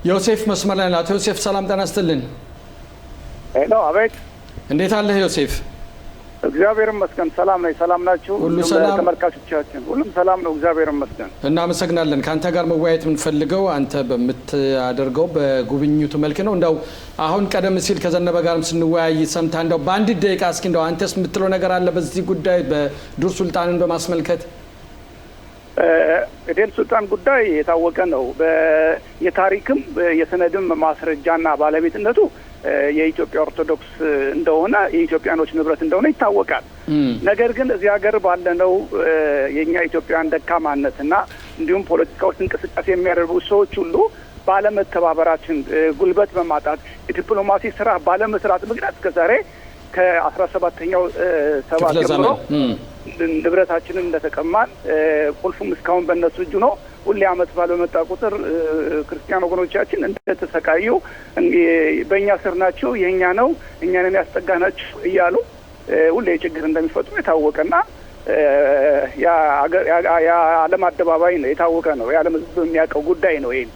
ዮሴፍ መስመር ላይ ናት። ዮሴፍ ሰላም ጤና ይስጥልን። ሄሎ አቤት። እንዴት አለህ ዮሴፍ? እግዚአብሔር ይመስገን ሰላም ነኝ። ሰላም ናችሁ? ሁሉ ሰላም ተመልካቾቻችን ሁሉም ሰላም ነው። እግዚአብሔር ይመስገን። እናመሰግናለን። ካንተ ጋር መወያየት የምንፈልገው አንተ በምታደርገው በጉብኝቱ መልክ ነው። እንደው አሁን ቀደም ሲል ከዘነበ ጋርም ስንወያይ ሰምታ እንደው በአንድ ደቂቃ እስኪ እንደው አንተስ የምትለው ነገር አለ በዚህ ጉዳይ በዱር ሱልጣንን በማስመልከት? የዴር ሱልጣን ጉዳይ የታወቀ ነው። የታሪክም የሰነድም ማስረጃና ባለቤትነቱ የኢትዮጵያ ኦርቶዶክስ እንደሆነ የኢትዮጵያኖች ንብረት እንደሆነ ይታወቃል። ነገር ግን እዚህ ሀገር ባለነው የኛ ኢትዮጵያን ደካማነትና እንዲሁም ፖለቲካ ውስጥ እንቅስቃሴ የሚያደርጉ ሰዎች ሁሉ ባለመተባበራችን ጉልበት በማጣት የዲፕሎማሲ ስራ ባለመስራት ምክንያት እስከዛሬ ከ17ኛው ሰባ ጀምሮ ንብረታችንን እንደተቀማን ቁልፉም እስካሁን በእነሱ እጁ ነው። ሁሌ ዓመት ባለመጣ ቁጥር ክርስቲያን ወገኖቻችን እንደተሰቃዩ በእኛ ስር ናቸው፣ የእኛ ነው፣ እኛንን ያስጠጋናቸው እያሉ ሁሌ ችግር እንደሚፈጥሩ የታወቀና የዓለም አደባባይ ነው፣ የታወቀ ነው። የዓለም ሕዝብ የሚያውቀው ጉዳይ ነው። ይሄን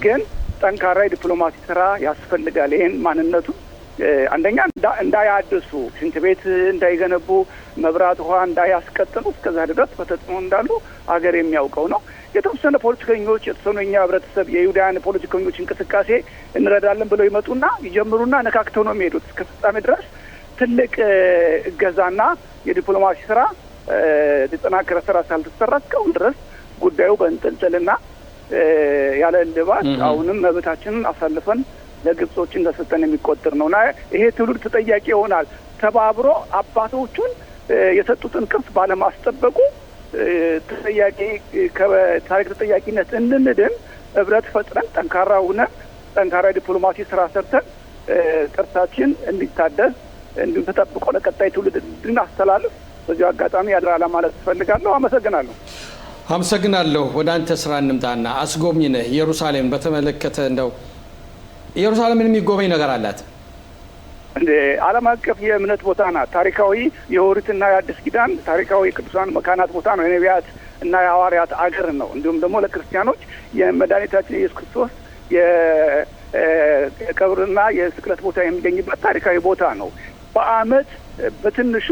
ግን ጠንካራ የዲፕሎማሲ ስራ ያስፈልጋል። ይሄን ማንነቱ አንደኛ እንዳያድሱ፣ ሽንት ቤት እንዳይገነቡ፣ መብራት ውሃ እንዳያስቀጥሉ እስከዛ ድረስ በተጽዕኖ እንዳሉ ሀገር የሚያውቀው ነው። የተወሰነ ፖለቲከኞች የተወሰኑ የኛ ህብረተሰብ የይሁዳውያን ፖለቲከኞች እንቅስቃሴ እንረዳለን ብለው ይመጡና ይጀምሩና ነካክተው ነው የሚሄዱት። እስከ ፍጻሜ ድረስ ትልቅ እገዛና የዲፕሎማሲ ስራ የተጠናከረ ስራ ሳልተሰራ እስካሁን ድረስ ጉዳዩ በእንጥልጥልና ያለ እልባት አሁንም መብታችንን አሳልፈን ለግብጾች እንደሰጠን የሚቆጠር ነውና ይሄ ትውልድ ተጠያቂ ይሆናል። ተባብሮ አባቶቹን የሰጡትን ቅርስ ባለማስጠበቁ ተጠያቂ ከታሪክ ተጠያቂነት እንድንድን ህብረት ፈጥረን ጠንካራ ሆነን ጠንካራ ዲፕሎማሲ ስራ ሰርተን ቅርሳችን እንዲታደስ እንዲሁም ተጠብቆ ለቀጣይ ትውልድ እንድናስተላልፍ በዚሁ አጋጣሚ ያድራ ለማለት እፈልጋለሁ። አመሰግናለሁ። ወደ አንተ ስራ እንምጣና አስጎብኝ ነህ። ኢየሩሳሌም በተመለከተ እንደው ኢየሩሳሌምን የሚጎበኝ ነገር አላት እንዴ? ዓለም አቀፍ የእምነት ቦታ ናት። ታሪካዊ የኦሪትና የአዲስ ኪዳን ታሪካዊ የቅዱሳን መካናት ቦታ ነው። የነቢያት እና የሐዋርያት አገር ነው። እንዲሁም ደግሞ ለክርስቲያኖች የመድኃኒታችን የኢየሱስ ክርስቶስ የቀብርና የስቅለት ቦታ የሚገኝበት ታሪካዊ ቦታ ነው። በአመት በትንሹ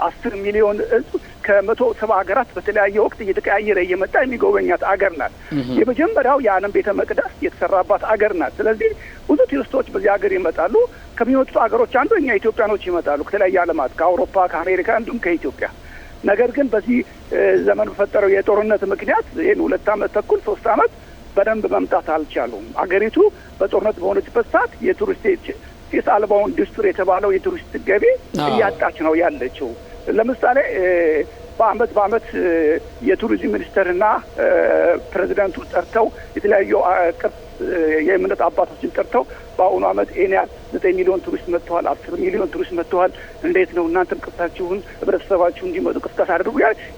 10 ሚሊዮን ህዝብ ከ170 ሀገራት በተለያየ ወቅት እየተቀያየረ እየመጣ የሚጎበኛት አገር ናት። የመጀመሪያው የዓለም ቤተ መቅደስ የተሰራባት አገር ናት። ስለዚህ ብዙ ቱሪስቶች በዚህ ሀገር ይመጣሉ። ከሚመጡት ሀገሮች አንዱ እኛ ኢትዮጵያኖች ይመጣሉ፣ ከተለያየ ዓለማት ከአውሮፓ፣ ከአሜሪካ እንዲሁም ከኢትዮጵያ። ነገር ግን በዚህ ዘመን በፈጠረው የጦርነት ምክንያት ይህን 2 ዓመት ተኩል 3 ዓመት በደንብ መምጣት አልቻሉም። አገሪቱ በጦርነት በሆነችበት ሰዓት የቱሪስቶች ጭስ አልባውን ኢንዱስትሪ የተባለው የቱሪስት ገቢ እያጣች ነው ያለችው። ለምሳሌ በአመት የቱሪዝም ሚኒስተርና ፕሬዚዳንቱ ጠርተው የተለያዩ የእምነት አባቶችን ጠርተው በአሁኑ አመት ኤኒያል 9 ሚሊዮን ቱሪስት መጥተዋል፣ 10 ሚሊዮን ቱሪስት መጥተዋል፣ እንዴት ነው እናንተም ቅርሳችሁን ህብረተሰባችሁ እንዲመጡ ቅስቀሳ አድርጉ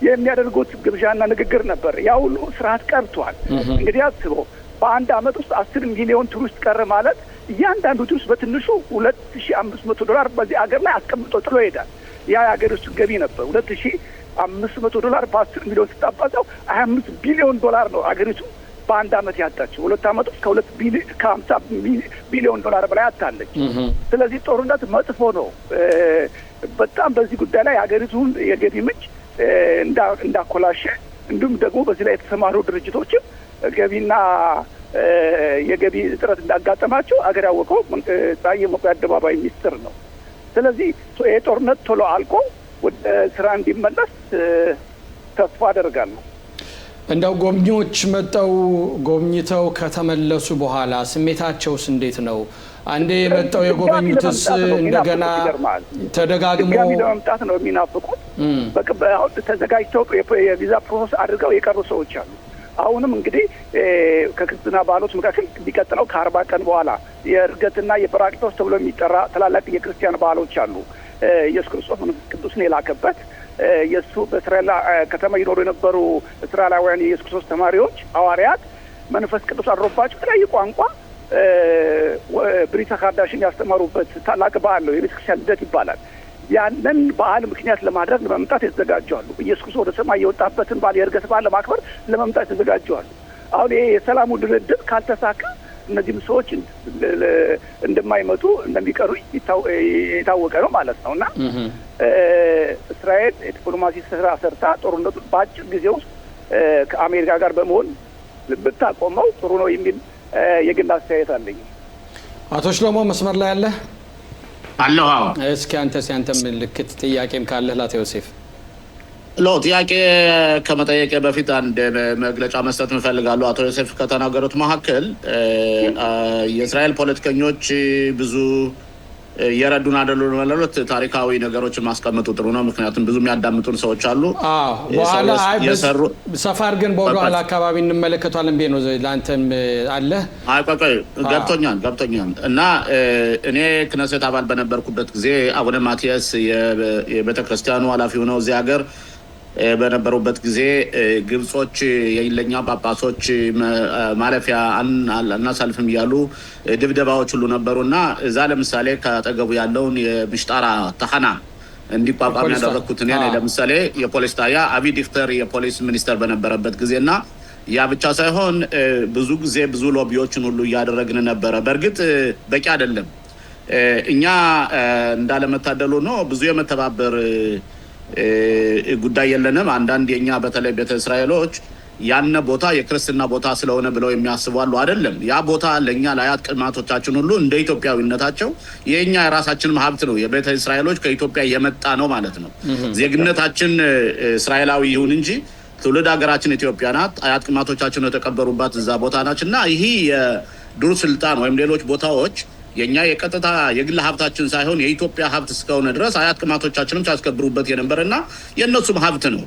የሚያደርጉት ግብዣና ንግግር ነበር። ያ ሁሉ ስርዓት ቀርቷል። እንግዲህ አስበው በአንድ አመት ውስጥ 10 ሚሊዮን ቱሪስት ቀረ ማለት እያንዳንዱ ቱሪስት በትንሹ $2500 በዚህ ሀገር ላይ አስቀምጦ ጥሎ ይሄዳል። ያ የሀገር ውስጥ ገቢ ነበር። $2500 በ10 ሚሊዮን ስታባዛው $25 ቢሊዮን ነው ሀገሪቱ በአንድ አመት ያጣችው። 2 አመት ውስጥ ከ50 ቢሊዮን ዶላር በላይ አጣለች። ስለዚህ ጦርነት መጥፎ ነው። በጣም በዚህ ጉዳይ ላይ ሀገሪቱን የገቢ ምንጭ እንዳኮላሸ እንዲሁም ደግሞ በዚህ ላይ የተሰማሩ ድርጅቶችም ገቢና የገቢ እጥረት እንዳጋጠማቸው አገር ያወቀው ታየ መቆያ አደባባይ ሚስጥር ነው። ስለዚህ ይሄ ጦርነት ቶሎ አልቆ ወደ ስራ እንዲመለስ ተስፋ አደርጋለሁ። እንደው ጎብኚዎች መጠው ጎብኝተው ከተመለሱ በኋላ ስሜታቸውስ እንዴት ነው? አንዴ መጠው የጎበኙትስ እንደገና ተደጋግሞ ለመምጣት ነው የሚናፍቁት። በቃ ተዘጋጅተው የቪዛ ፕሮሰስ አድርገው የቀሩ ሰዎች አሉ። አሁንም እንግዲህ ከክርስትና ባህሎች መካከል የሚቀጥለው ከ40 ቀን በኋላ የእርገትና የጰራቅሊጦስ ተብሎ የሚጠራ ታላላቅ የክርስቲያን ባህሎች አሉ። ኢየሱስ ክርስቶስ መንፈስ ቅዱስን የላከበት የሱ በእስራኤል ከተማ ይኖሩ የነበሩ እስራኤላውያን የኢየሱስ ክርስቶስ ተማሪዎች ሐዋርያት መንፈስ ቅዱስ አድሮባቸው የተለያየ ቋንቋ ብሪታ ካርዳሽን ያስተማሩበት ታላቅ በዓል ነው። የቤተክርስቲያን ልደት ይባላል። ያንን በዓል ምክንያት ለማድረግ ለመምጣት የተዘጋጁአሉ። ኢየሱስ ወደ ሰማይ የወጣበትን በዓል የእርገት በዓል ለማክበር ለመምጣት የተዘጋጁአሉ። አሁን ይሄ የሰላሙ ድርድር ካልተሳካ እነዚህም ሰዎች እንደማይመጡ እንደሚቀሩ የታወቀ ነው ማለት ነው። እና እስራኤል የዲፕሎማሲ ስራ ሰርታ ጦርነቱን በአጭር ጊዜ ውስጥ ከአሜሪካ ጋር በመሆን ብታቆመው ጥሩ ነው የሚል የግል አስተያየት አለኝ። አቶ ሽሎሞ መስመር ላይ አለ? አለሁ። እስኪ አንተ ምልክት ጥያቄም ካለ ለአቶ ዮሴፍ ጥያቄ ከመጠየቄ በፊት አንድ መግለጫ መስጠት እንፈልጋለሁ። አቶ ዮሴፍ ከተናገሩት መካከል የእስራኤል ፖለቲከኞች ብዙ የረዱን አይደሉም ማለት ታሪካዊ ነገሮችን ማስቀመጡ ጥሩ ነው። ምክንያቱም ብዙ የሚያዳምጡን ሰዎች አሉ። በኋላ ሰፋር ግን በኋላ አካባቢ እንመለከቷለን። ነው ለአንተም አለ? ገብቶኛል። እና እኔ ክነሴት አባል በነበርኩበት ጊዜ አቡነ ማቲያስ የቤተክርስቲያኑ ኃላፊ ሆነው እዚህ ሀገር በነበሩበት ጊዜ ግብጾች የይለኛ ጳጳሶች ማለፊያ አናሳልፍም እያሉ ድብደባዎች ሁሉ ነበሩና እዛ ለምሳሌ ካጠገቡ ያለውን የምሽጣራ ተሐና እንዲቋቋም ያደረኩት እኔ ነኝ። ለምሳሌ የፖሊስ ጣቢያ አቢ ዲክተር የፖሊስ ሚኒስተር በነበረበት ጊዜና ያ ብቻ ሳይሆን ብዙ ጊዜ ብዙ ሎቢዎችን ሁሉ እያደረግን ነበረ። በእርግጥ በቂ አይደለም። እኛ እንዳለመታደሉ ነው ብዙ የመተባበር ጉዳይ የለንም። አንዳንድ የኛ በተለይ ቤተ እስራኤሎች ያነ ቦታ የክርስትና ቦታ ስለሆነ ብለው የሚያስቡ አሉ። አይደለም። ያ ቦታ ለኛ ለአያት ቅድማቶቻችን ሁሉ እንደ ኢትዮጵያዊነታቸው የኛ የራሳችን ሀብት ነው። የቤተ እስራኤሎች ከኢትዮጵያ የመጣ ነው ማለት ነው። ዜግነታችን እስራኤላዊ ይሁን እንጂ ትውልድ ሀገራችን ኢትዮጵያ ናት። አያት ቅድማቶቻችን የተቀበሩባት እዛ ቦታ ናችና ይሄ የዱር ስልጣን ወይም ሌሎች ቦታዎች የኛ የቀጥታ የግል ሀብታችን ሳይሆን የኢትዮጵያ ሀብት እስከሆነ ድረስ አያት ቅድማቶቻችንም ሲያስከብሩበት የነበረና የነሱም ሀብት ነው።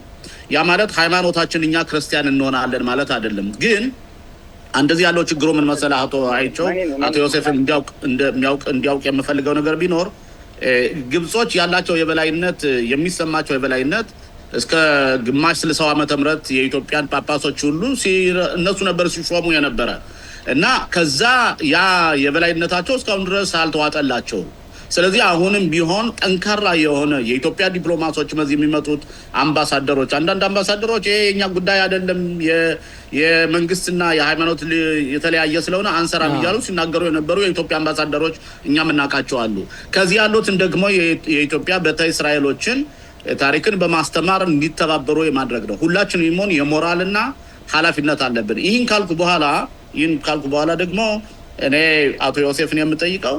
ያ ማለት ሃይማኖታችን እኛ ክርስቲያን እንሆናለን ማለት አይደለም። ግን እንደዚህ ያለው ችግሩ ምን መሰለህ አቶ ዮሴፍ እንዲያውቅ የምፈልገው ነገር ቢኖር ግብጾች ያላቸው የበላይነት የሚሰማቸው የበላይነት እስከ ግማሽ 60 ዓመተ ምህረት የኢትዮጵያን ጳጳሶች ሁሉ እነሱ ነበር ሲሾሙ የነበረ እና ከዛ ያ የበላይነታቸው እስካሁን ድረስ አልተዋጠላቸው። ስለዚህ አሁንም ቢሆን ጠንካራ የሆነ የኢትዮጵያ ዲፕሎማቶች መዚህ የሚመጡት አምባሳደሮች አንዳንድ አምባሳደሮች የኛ ጉዳይ አይደለም የመንግስትና የሃይማኖት የተለያየ ስለሆነ አንሰራም እያሉ ሲናገሩ የነበሩ የኢትዮጵያ አምባሳደሮች እኛም እናውቃቸው አሉ። ከዚህ ያሉትን ደግሞ የኢትዮጵያ ቤተ እስራኤሎችን ታሪክን በማስተማር እንዲተባበሩ የማድረግ ነው። ሁላችንም ይሞን የሞራልና ኃላፊነት አለብን። ይህን ካልኩ በኋላ ደግሞ እኔ አቶ ዮሴፍን የምጠይቀው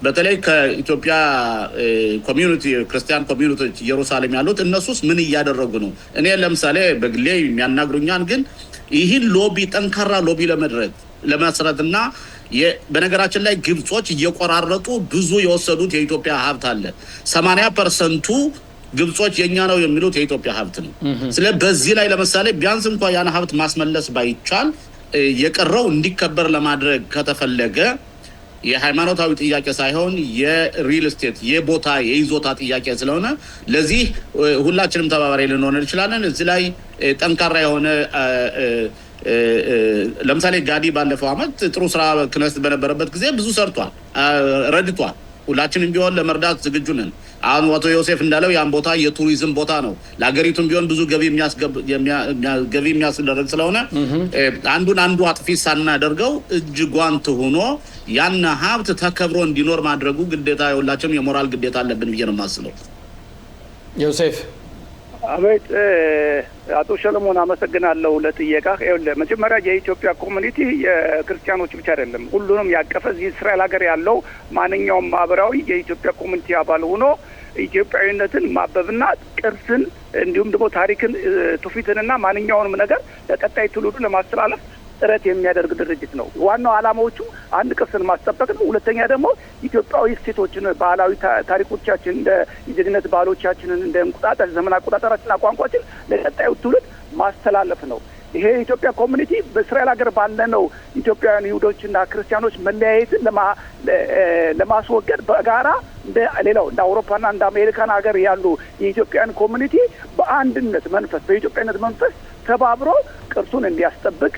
በተለይ ከኢትዮጵያ ኮሚዩኒቲ ክርስቲያን ኮሚዩኒቲዎች ኢየሩሳሌም ያሉት እነሱስ ምን እያደረጉ ነው? እኔ ለምሳሌ በግሌ የሚያናግሩኛል። ግን ይህን ሎቢ ጠንካራ ሎቢ ለመስራትና በነገራችን ላይ ግብጾች እየቆራረጡ ብዙ የወሰዱት የኢትዮጵያ ሀብት አለ። 80% ግብጾች የኛ ነው የሚሉት የኢትዮጵያ ሀብት ነው። ስለዚህ በዚህ ላይ ለምሳሌ ቢያንስ እንኳን ያን ሀብት ማስመለስ ባይቻል የቀረው እንዲከበር ለማድረግ ከተፈለገ የሃይማኖታዊ ጥያቄ ሳይሆን የሪል ስቴት የቦታ የይዞታ ጥያቄ ስለሆነ ለዚህ ሁላችንም ተባባሪ ልንሆን እንችላለን። እዚህ ላይ ጠንካራ የሆነ ለምሳሌ ጋዲ ባለፈው አመት ጥሩ ስራ ክነስት በነበረበት ጊዜ ብዙ ሰርቷል፣ ረድቷል። ሁላችንም ቢሆን ለመርዳት ዝግጁ ነን። አሁን አቶ ዮሴፍ እንዳለው ያን ቦታ የቱሪዝም ቦታ ነው። ለሀገሪቱም ቢሆን ብዙ ገቢ የሚያስደርግ ስለሆነ አንዱ አጥፊ ሳናደርገው እጅ ጓንት ሆኖ ያን ሀብት ተከብሮ እንዲኖር ማድረጉ ግዴታ የሁላችንም የሞራል ግዴታ አለብን ብዬ ነው የማስበው። ዮሴፍ አቤት። አቶ ሰለሞን አመሰግናለሁ ለጥያቄህ። መጀመሪያ የኢትዮጵያ ኮሚኒቲ የክርስቲያኖች ብቻ አይደለም፣ ሁሉንም ያቀፈ እዚህ እስራኤል ሀገር ያለው ማንኛውም ማህበራዊ የኢትዮጵያ ኮሚኒቲ አባል ሆኖ ኢትዮጵያዊነትን ማበብና ቅርስን እንዲሁም ደግሞ ታሪክን ትውፊትንና ማንኛውንም ነገር ለቀጣይ ትውልዱ ለማስተላለፍ ጥረት የሚያደርግ ድርጅት ነው። ዋናው ዓላማዎቹ አንድ ቅርስን ማስጠበቅ ነው። ሁለተኛ ደግሞ ኢትዮጵያዊ እሴቶችን፣ ባህላዊ ታሪኮቻችን፣ እንደ የጀግንነት ባህሎቻችንን እንደ እንቁጣጣሽ ዘመን አቆጣጠራችንና ቋንቋችን ለቀጣዩ ትውልድ ማስተላለፍ ነው። ይሄ የኢትዮጵያ ኮሚኒቲ በእስራኤል ሀገር ባለነው ኢትዮጵያውያን ይሁዶችና ክርስቲያኖች መለያየትን ለማስወገድ በጋራ ሌላው እንደ አውሮፓና እንደ አሜሪካን ሀገር ያሉ የኢትዮጵያውያን ኮሚኒቲ በአንድነት መንፈስ በኢትዮጵያዊነት መንፈስ ተባብሮ ቅርሱን እንዲያስጠብቅ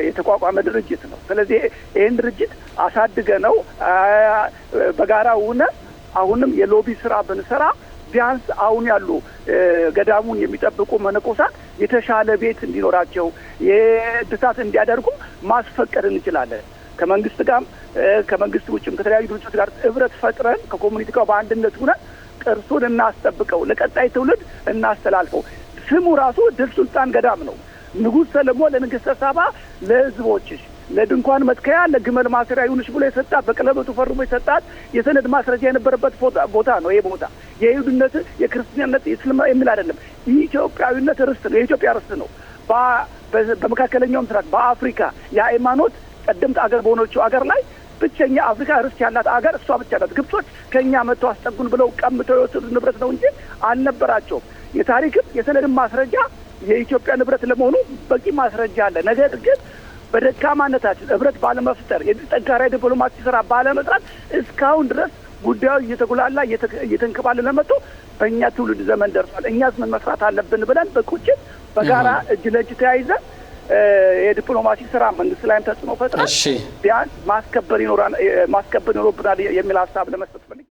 የተቋቋመ ድርጅት ነው። ስለዚህ ይህን ድርጅት አሳድገ ነው በጋራ ሆነ አሁንም የሎቢ ስራ ብንሰራ ቢያንስ አሁን ያሉ ገዳሙን የሚጠብቁ መነኮሳት የተሻለ ቤት እንዲኖራቸው የእድሳት እንዲያደርጉ ማስፈቀድ እንችላለን። ከመንግስት ጋር ከመንግስት ውጭም ከተለያዩ ድርጅቶች ጋር ህብረት ፈጥረን ከኮሚኒቲ ጋር በአንድነት ሆነን ቅርሱን እናስጠብቀው፣ ለቀጣይ ትውልድ እናስተላልፈው። ስሙ ራሱ ድል ሱልጣን ገዳም ነው። ንጉሥ ሰለሞን ለንግሥተ ሳባ ለህዝቦችሽ ለድንኳን መትከያ ለግመል ማሰሪያ ይሁንሽ ብሎ የሰጣት በቀለበቱ ፈርሞ የሰጣት የሰነድ ማስረጃ የነበረበት ቦታ ነው። ይሄ ቦታ የይሁድነት የክርስቲያንነት የእስልምና የሚል አይደለም። ኢትዮጵያዊነት ርስት ነው። የኢትዮጵያ ርስት ነው። በመካከለኛው ምስራቅ በአፍሪካ የሃይማኖት ቀደምት አገር በሆነችው አገር ላይ ብቸኛ አፍሪካ ርስት ያላት አገር እሷ ብቻ ናት። ግብጾች ከኛ መጥተው አስጠጉን ብለው ቀምተው የወሰዱት ንብረት ነው እንጂ አልነበራቸውም። የታሪክም የሰነድም ማስረጃ የኢትዮጵያ ንብረት ለመሆኑ በቂ ማስረጃ አለ። ነገር ግን በደካማነታችን ህብረት ባለመፍጠር ጠንካራ ዲፕሎማሲ ስራ ባለመስራት እስካሁን ድረስ ጉዳዩ እየተጉላላ እየተንከባለለ መጥቶ በእኛ ትውልድ ዘመን ደርሷል። እኛስ ምን መስራት አለብን ብለን በቁጭት በጋራ እጅ ለእጅ ተያይዘን የዲፕሎማሲ ስራ መንግስት ላይም ተጽዕኖ ፈጥረን ቢያንስ ማስከበር ይኖርብናል የሚል ሀሳብ ለመስጠት ፈልጌ